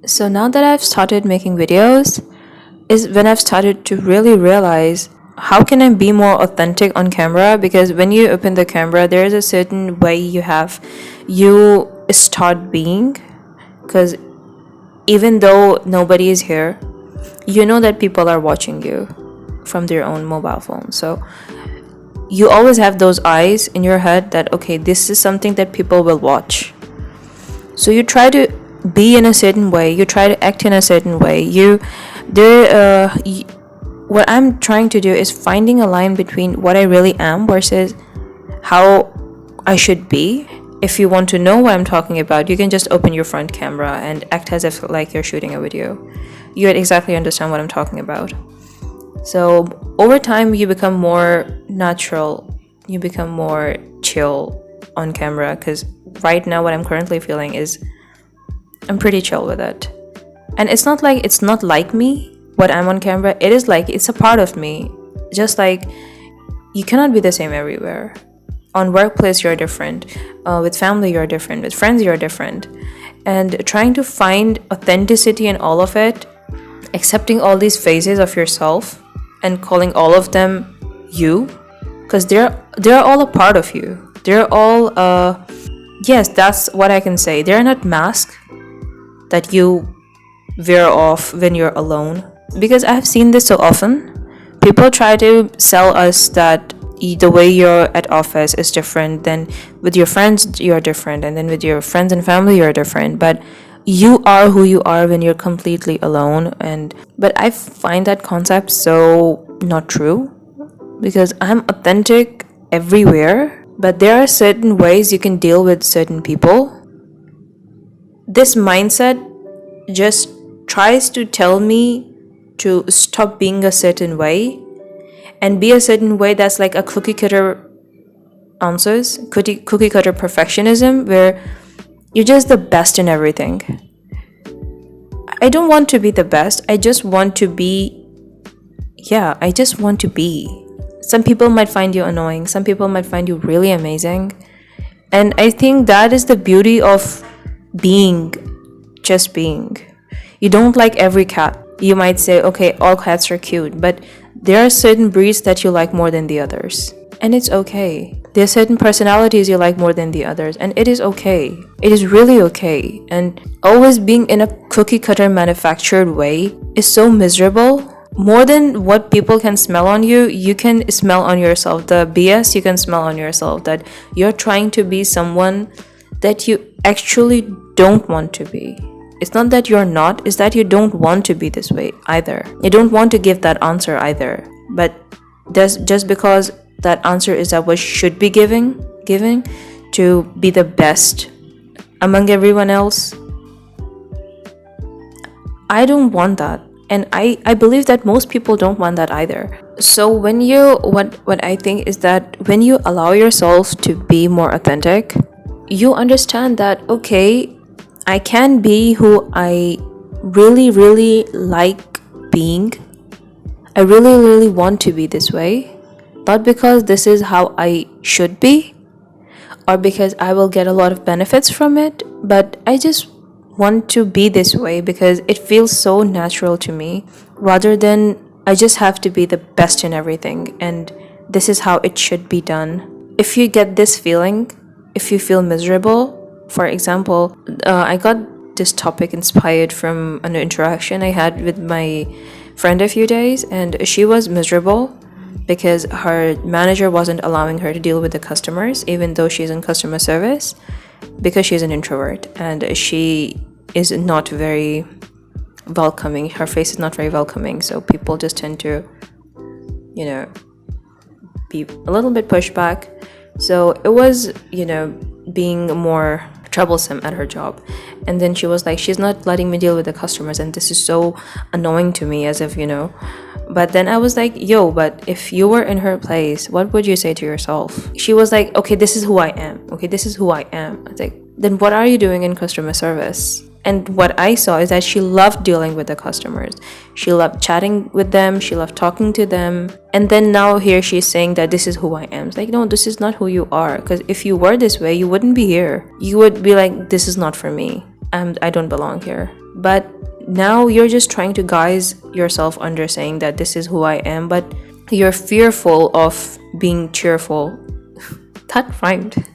So now that I've started making videos is when I've started to really realize how can I be more authentic on camera, because when you open the camera there is a certain way you start being, because even though nobody is here, you know that people are watching you from their own mobile phone. So you always have those eyes in your head that okay, this is something that people will watch. So you try to be in a certain way, you try to act in a certain way. What I'm trying to do is finding a line between what I really am versus how I should be. If you want to know what I'm talking about, you can just open your front camera and act as if like you're shooting a video. You would exactly understand what I'm talking about. So over time you become more natural, you become more chill on camera, because right now what I'm currently feeling is I'm pretty chill with it. And it's not like me, what I'm on camera. It is like it's a part of me. Just like you cannot be the same everywhere. On workplace you're different, with family you're different, with friends you're different. And trying to find authenticity in all of it, accepting all these phases of yourself and calling all of them you, because they're all a part of you. They're all yes, that's what I can say. They're not masks that you wear off when you're alone, because I've seen this so often. People try to sell us that the way you're at office is different, then with your friends you're different, and then with your friends and family you're different, but you are who you are when you're completely alone. But I find that concept so not true, because I'm authentic everywhere, but there are certain ways you can deal with certain people. This mindset just tries to tell me to stop being a certain way and be a certain way that's like a cookie cutter perfectionism, where you're just the best in everything. I don't want to be the best. I just want to be. Yeah, I just want to be. Some people might find you annoying. Some people might find you really amazing. And I think that is the beauty of being, just being. You don't like every cat. You might say, okay, all cats are cute, but there are certain breeds that you like more than the others. And it's okay. There are certain personalities you like more than the others, and it is okay. It is really okay. And always being in a cookie cutter manufactured way is so miserable. More than what people can smell on you, you can smell on yourself. The BS you can smell on yourself, that you're trying to be someone that you actually don't want to be. It's not that you're not, it's that you don't want to be this way either. You don't want to give that answer either. But just because that answer is that what should be giving to be the best among everyone else, I don't want that. And I believe that most people don't want that either. So when you what I think is that when you allow yourself to be more authentic, you understand that okay, I can be who I really, really like being. I really, really want to be this way. Not because this is how I should be, or because I will get a lot of benefits from it, but I just want to be this way because it feels so natural to me, rather than I just have to be the best in everything and this is how it should be done. If you get this feeling, if you feel miserable, for example, I got this topic inspired from an interaction I had with my friend a few days, and she was miserable because her manager wasn't allowing her to deal with the customers, even though she's in customer service, because she's an introvert and she is not very welcoming. Her face is not very welcoming, so people just tend to, be a little bit pushed back. So it was, being more troublesome at her job. And then she was like, she's not letting me deal with the customers, and this is so annoying to me, as if, But then I was like, yo, but if you were in her place, what would you say to yourself? She was like, okay, this is who I am. Okay, this is who I am. I was like, then what are you doing in customer service? And what I saw is that she loved dealing with the customers. She loved chatting with them. She loved talking to them. And then now here she's saying that this is who I am. It's like, no, this is not who you are. Because if you were this way, you wouldn't be here. You would be like, this is not for me. I don't belong here. But now you're just trying to guise yourself under saying that this is who I am. But you're fearful of being cheerful. That rhymed.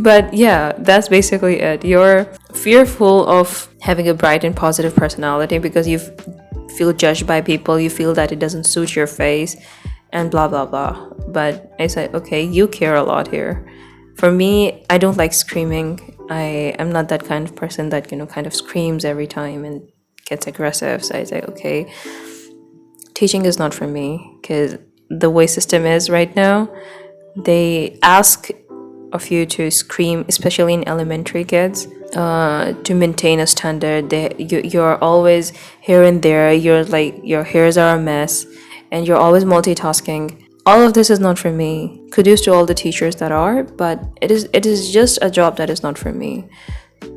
But yeah, that's basically it. You're fearful of having a bright and positive personality because you feel judged by people, you feel that it doesn't suit your face, and blah blah blah. But I said, okay, you care a lot here. For me, I don't like screaming. I am not that kind of person that, kind of screams every time and gets aggressive. So I say, okay, teaching is not for me, because the way system is right now, they ask of you to scream, especially in elementary kids, to maintain a standard. You're always here and there. You're like, your hairs are a mess, and you're always multitasking. All of this is not for me. Kudos to all the teachers that are, but it is just a job that is not for me.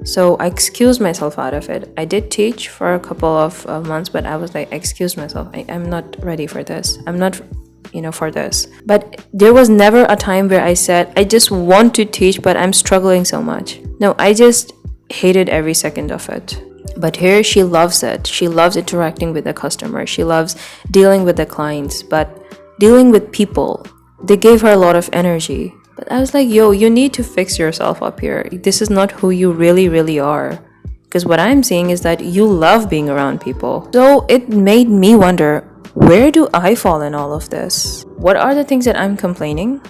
So I excused myself out of it. I did teach for a couple of months, but I was like, I excused myself. I'm not ready for this. I'm not for this. But there was never a time where I said, I just want to teach, but I'm struggling so much. No, I just hated every second of it. But here she loves it. She loves interacting with the customer. She loves dealing with the clients, but dealing with people, they gave her a lot of energy. But I was like, yo, you need to fix yourself up here. This is not who you really, really are. Because what I'm seeing is that you love being around people. So it made me wonder, where do I fall in all of this? What are the things that I'm complaining?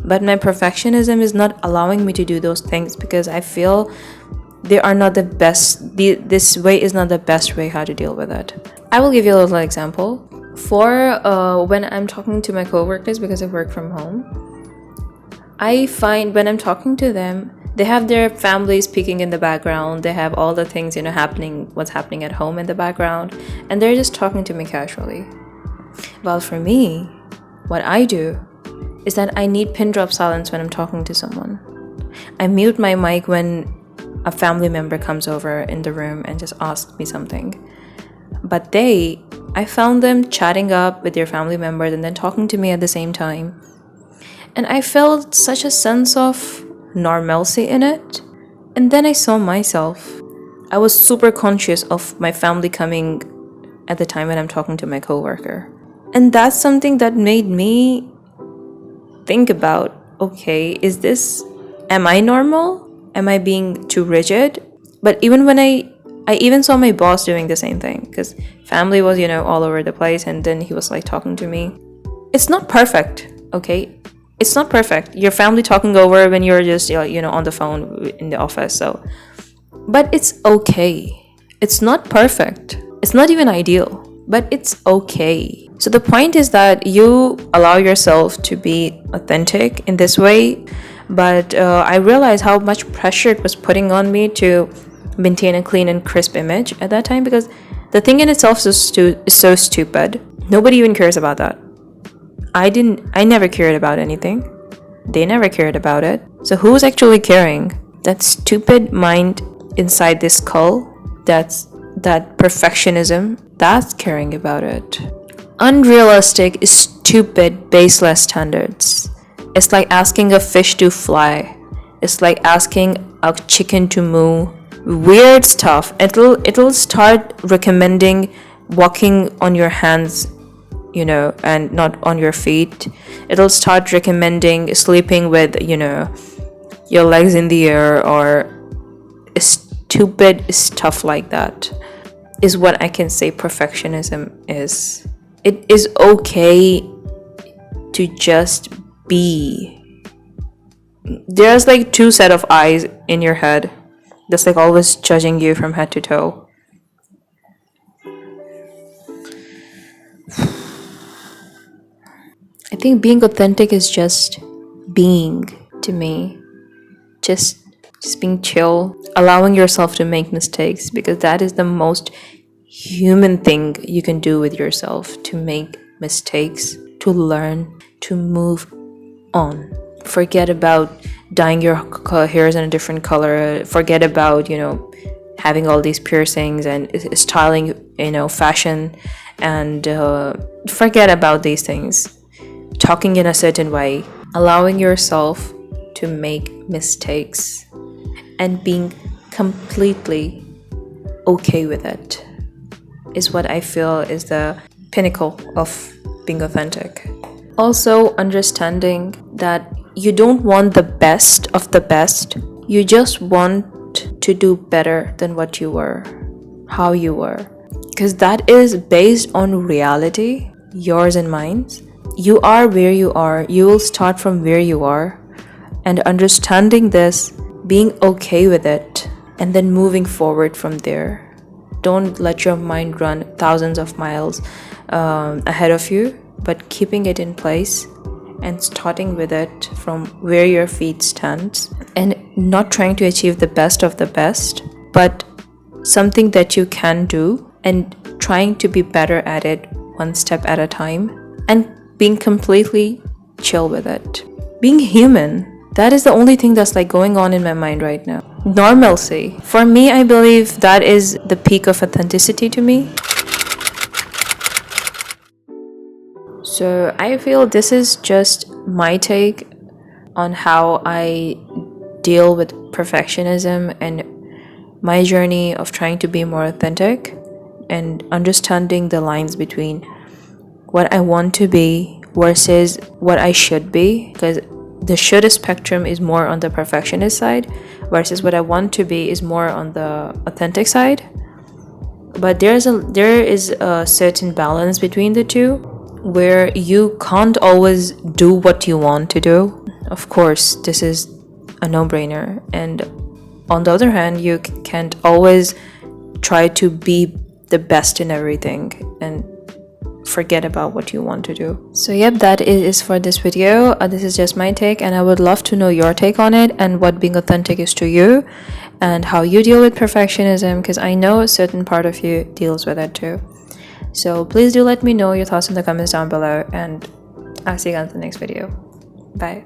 But my perfectionism is not allowing me to do those things because I feel they are not the best. This way is not the best way how to deal with it. I will give you a little example. For when I'm talking to my coworkers, because I work from home, I find when I'm talking to them, they have their families speaking in the background. They have all the things, what's happening at home in the background. And they're just talking to me casually. Well, for me, what I do is that I need pin drop silence when I'm talking to someone. I mute my mic when a family member comes over in the room and just asks me something. But I found them chatting up with their family members and then talking to me at the same time. And I felt such a sense of normalcy in it. And then I saw myself. I was super conscious of my family coming at the time when I'm talking to my coworker. And that's something that made me think about, okay, am I normal? Am I being too rigid? But even when I even saw my boss doing the same thing, because family was, all over the place, and then he was like talking to me. It's not perfect, okay? It's not perfect. Your family talking over when you're just, on the phone in the office. So, but it's okay. It's not perfect. It's not even ideal, but it's okay. So the point is that you allow yourself to be authentic in this way. But I realized how much pressure it was putting on me to maintain a clean and crisp image at that time, because the thing in itself is so stupid. Nobody even cares about that. I never cared about anything. They never cared about it. So who's actually caring? That stupid mind inside this skull, that perfectionism, that's caring about it. Unrealistic, stupid, baseless standards. It's like asking a fish to fly. It's like asking a chicken to moo. Weird stuff. It'll start recommending walking on your hands, and not on your feet. It'll start recommending sleeping with, your legs in the air, or stupid stuff like that is what I can say perfectionism is. It is okay to just be. There's like two set of eyes in your head that's like always judging you from head to toe. I think being authentic is just being, to me. Just being chill, allowing yourself to make mistakes, because that is the most human thing you can do with yourself, to make mistakes, to learn, to move on. Forget about dyeing your hairs in a different color. Forget about, having all these piercings and styling, fashion, and forget about these things. Talking in a certain way, allowing yourself to make mistakes, and being completely okay with it is what I feel is the pinnacle of being authentic. Also, understanding that you don't want the best of the best, you just want to do better than what you were, how you were. Because that is based on reality, yours and mine. You are where you are, you will start from where you are, and understanding this, being okay with it, and then moving forward from there. Don't let your mind run thousands of miles ahead of you, but keeping it in place and starting with it from where your feet stand, and not trying to achieve the best of the best, but something that you can do and trying to be better at it one step at a time, and being completely chill with it. Being human. That is the only thing that's like going on in my mind right now. Normalcy. For me, I believe that is the peak of authenticity to me. So I feel this is just my take on how I deal with perfectionism and my journey of trying to be more authentic and understanding the lines between what I want to be versus what I should be, because the should spectrum is more on the perfectionist side versus what I want to be is more on the authentic side. But there is a certain balance between the two, where you can't always do what you want to do. Of course, this is a no-brainer. And on the other hand, you can't always try to be the best in everything and forget about what you want to do. So yep, that is for this video. This is just my take, and I would love to know your take on it and what being authentic is to you and how you deal with perfectionism, because I know a certain part of you deals with it too. So please do let me know your thoughts in the comments down below, and I'll see you guys in the next video. Bye.